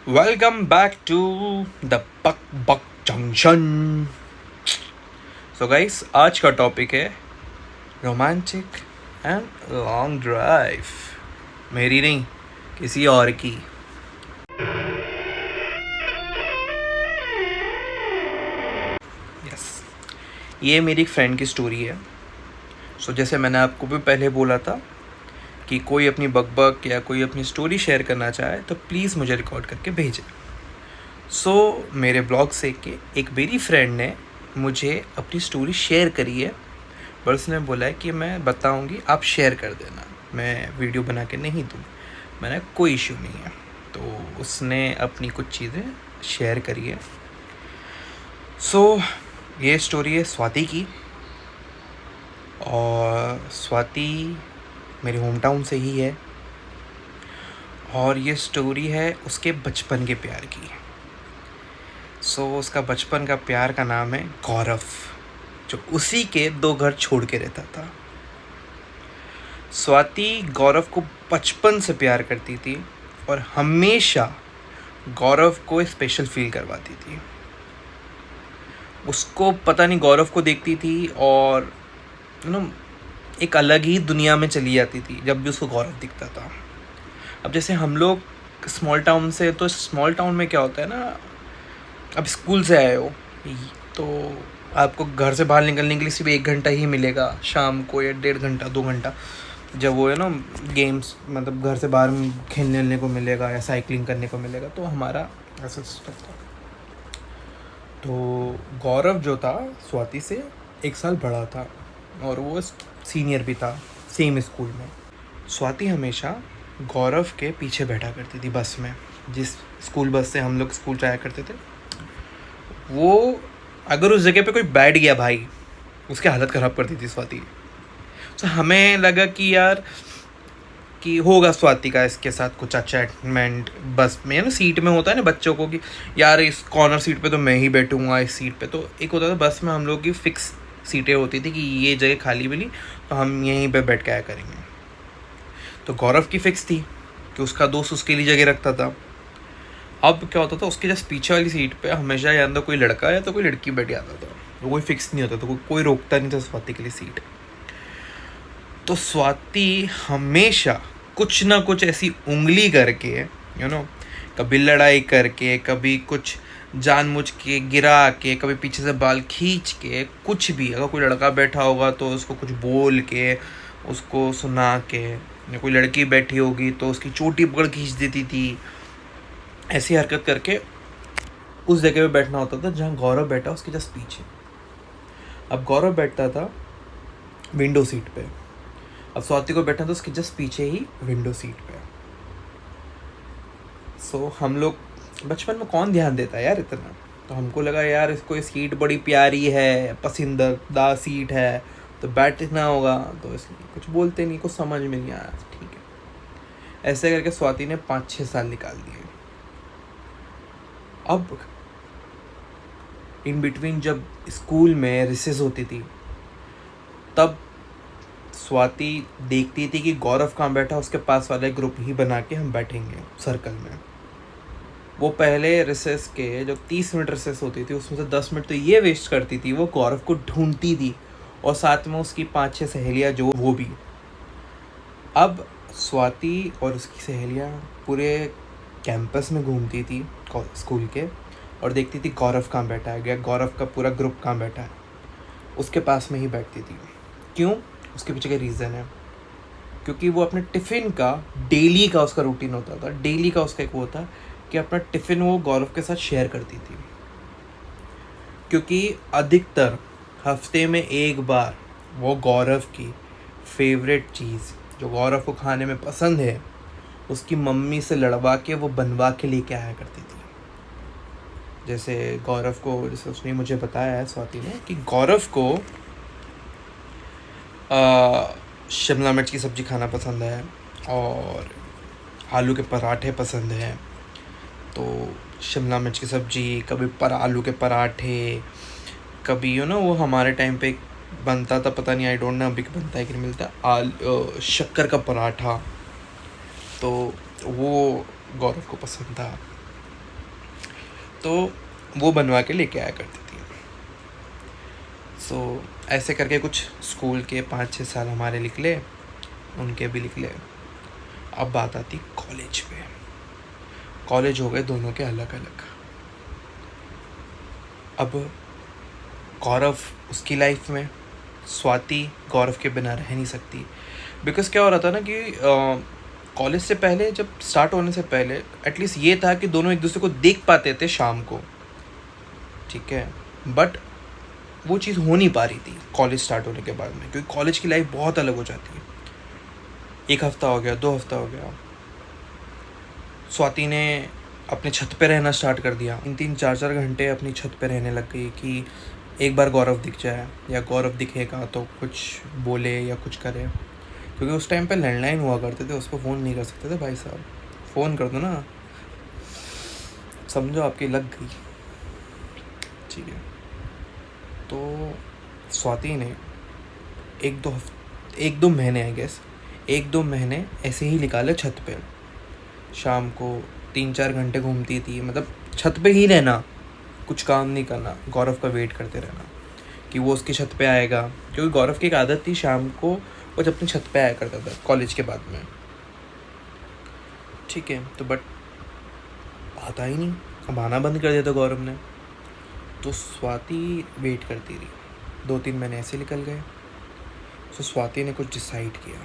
Welcome back to the Bak Bak junction. So guys, आज का topic है रोमांटिक एंड लॉन्ग ड्राइव। मेरी नहीं, किसी और की। यस, ये मेरी फ्रेंड की स्टोरी है। सो जैसे मैंने आपको भी पहले बोला था कि कोई अपनी बकबक या कोई अपनी स्टोरी शेयर करना चाहे तो प्लीज़ मुझे रिकॉर्ड करके भेजें। सो मेरे ब्लॉग से के एक मेरी फ्रेंड ने मुझे अपनी स्टोरी शेयर करी है, पर उसने बोला है कि मैं बताऊंगी, आप शेयर कर देना, मैं वीडियो बना के नहीं दूँ। मैंने कोई इशू नहीं है। तो उसने अपनी कुछ चीज़ें शेयर करी है। सो ये स्टोरी है स्वाति की, और स्वाति मेरे होम टाउन से ही है, और ये स्टोरी है उसके बचपन के प्यार की। सो उसका बचपन का प्यार का नाम है गौरव, जो उसी के 2 घर छोड़ के रहता था। स्वाति गौरव को बचपन से प्यार करती थी और हमेशा गौरव को स्पेशल फील करवाती थी। उसको पता नहीं, गौरव को देखती थी और एक अलग ही दुनिया में चली जाती थी जब भी उसको गौरव दिखता था। अब जैसे हम लोग स्मॉल टाउन से, तो स्मॉल टाउन में क्या होता है ना, अब स्कूल से आए हो तो आपको घर से बाहर निकलने के लिए सिर्फ 1 घंटा ही मिलेगा शाम को, या 1.5 घंटा 2 घंटा, जब वो है ना गेम्स, मतलब घर से बाहर खेलने को मिलेगा या साइकिलिंग करने को मिलेगा। तो हमारा ऐसा सिस्टम था। तो गौरव जो था स्वाति से 1 साल बड़ा था और वो सीनियर भी था सेम स्कूल में। स्वाति हमेशा गौरव के पीछे बैठा करती थी बस में, जिस स्कूल बस से हम लोग स्कूल जाया करते थे। वो अगर उस जगह पे कोई बैठ गया भाई, उसकी हालत ख़राब कर दी थी स्वाति। तो हमें लगा कि यार कि होगा स्वाति का इसके साथ कुछ अटैचमेंट बस में, ना सीट में होता है ना बच्चों को कि यार इस कॉर्नर सीट पे तो मैं ही बैठूंगा, इस सीट पे। तो एक होता था बस में हम लोग की फिक्स सीटें होती थी कि ये जगह खाली मिली तो हम यहीं पे बैठ के आया करेंगे। तो गौरव की फिक्स थी कि उसका दोस्त उसके लिए जगह रखता था। अब क्या होता था, उसके जस्ट पीछे वाली सीट पे हमेशा या तो कोई लड़का या तो कोई लड़की बैठ जाता था। तो कोई फिक्स नहीं होता था, कोई रोकता नहीं था स्वाति के लिए सीट। तो स्वाति हमेशा कुछ ना कुछ ऐसी उंगली करके, कभी लड़ाई करके, कभी कुछ जानबूझ के गिरा के, कभी पीछे से बाल खींच के, कुछ भी, अगर कोई लड़का बैठा होगा तो उसको कुछ बोल के, उसको सुना के, या कोई लड़की बैठी होगी तो उसकी चोटी पकड़ खींच देती थी। ऐसी हरकत करके उस जगह पे बैठना होता था जहाँ गौरव बैठा उसके जस्ट पीछे। अब गौरव बैठता था विंडो सीट पे, अब स्वाति को बैठना था उसके जस्ट पीछे ही विंडो सीट पे। सो हम लोग बचपन में कौन ध्यान देता है यार इतना। तो हमको लगा यार इसको ये सीट बड़ी प्यारी है, पसंदीदा सीट है, तो बैठना होगा, तो इसलिए कुछ बोलते नहीं, कुछ समझ में नहीं आया, ठीक है। ऐसे करके स्वाति ने 5-6 साल निकाल दिए। अब इन बिटवीन जब स्कूल में रिसेस होती थी, तब स्वाति देखती थी कि गौरव कहाँ बैठा, उसके पास वाले ग्रुप ही बना के हम बैठेंगे सर्कल में। वो पहले रिसेस के जो 30 मिनट रिसेस होती थी उसमें से 10 मिनट तो ये वेस्ट करती थी, वो गौरव को ढूंढती थी, और साथ में उसकी 5-6 सहेलियाँ जो वो भी। अब स्वाति और उसकी सहेलियाँ पूरे कैंपस में घूमती थी स्कूल के, और देखती थी गौरव कहाँ बैठा है, गौरव का पूरा ग्रुप कहाँ बैठा है, उसके पास में ही बैठती थी। क्यों? उसके पीछे का रीज़न है, क्योंकि वो अपने टिफ़िन का डेली का उसका रूटीन होता था, डेली का उसका एक वो था कि अपना टिफ़िन वो गौरव के साथ शेयर करती थी। क्योंकि अधिकतर हफ्ते में 1 बार वो गौरव की फेवरेट चीज़ जो गौरव को खाने में पसंद है, उसकी मम्मी से लड़वा के वो बनवा के लेके आया करती थी। जैसे गौरव को, जैसे उसने मुझे बताया है स्वाति ने, कि गौरव को शिमला मिर्च की सब्ज़ी खाना पसंद है और आलू के पराठे पसंद हैं। तो शिमला मिर्च की सब्ज़ी, कभी आलू के पराठे, कभी वो हमारे टाइम पे बनता था, पता नहीं, आई डोंट नो अभी बनता है कि नहीं मिलता, शक्कर का पराठा, तो वो गौरव को पसंद था। तो वो बनवा के लेके आया करती थी। सो ऐसे करके कुछ स्कूल के 5-6 साल हमारे निकले, उनके भी निकले। अब बात आती कॉलेज पे। कॉलेज हो गए दोनों के अलग अलग। अब गौरव उसकी लाइफ में, स्वाति गौरव के बिना रह नहीं सकती। बिकॉज क्या हो रहा था ना कि कॉलेज से पहले, जब स्टार्ट होने से पहले एटलीस्ट ये था कि दोनों एक दूसरे को देख पाते थे शाम को, ठीक है। बट वो चीज़ हो नहीं पा रही थी कॉलेज स्टार्ट होने के बाद में, क्योंकि कॉलेज की लाइफ बहुत अलग हो जाती है। 1 हफ्ता हो गया, 2 हफ्ता हो गया, स्वाति ने अपने छत पे रहना स्टार्ट कर दिया। 3-3, 4-4 घंटे अपनी छत पे रहने लग गई कि एक बार गौरव दिख जाए, या गौरव दिखेगा तो कुछ बोले या कुछ करे। क्योंकि उस टाइम पे लैंडलाइन हुआ करते थे, उस पर फ़ोन नहीं कर सकते थे भाई साहब। फ़ोन कर दो ना, समझो आपकी लग गई, ठीक है। तो स्वाति ने 1-2 महीने, आई गेस 1-2 महीने ऐसे ही निकाले छत पे। शाम को 3-4 घंटे घूमती थी, मतलब छत पे ही रहना, कुछ काम नहीं करना, गौरव का वेट करते रहना कि वो उसकी छत पे आएगा। क्योंकि गौरव की एक आदत थी, शाम को वो जब अपनी छत पे आया करता था कॉलेज के बाद में, ठीक है। तो बट आता ही नहीं, अब आना बंद कर दिया था गौरव ने। तो स्वाति वेट करती रही, 2-3 महीने ऐसे निकल गए। तो स्वाति ने कुछ डिसाइड किया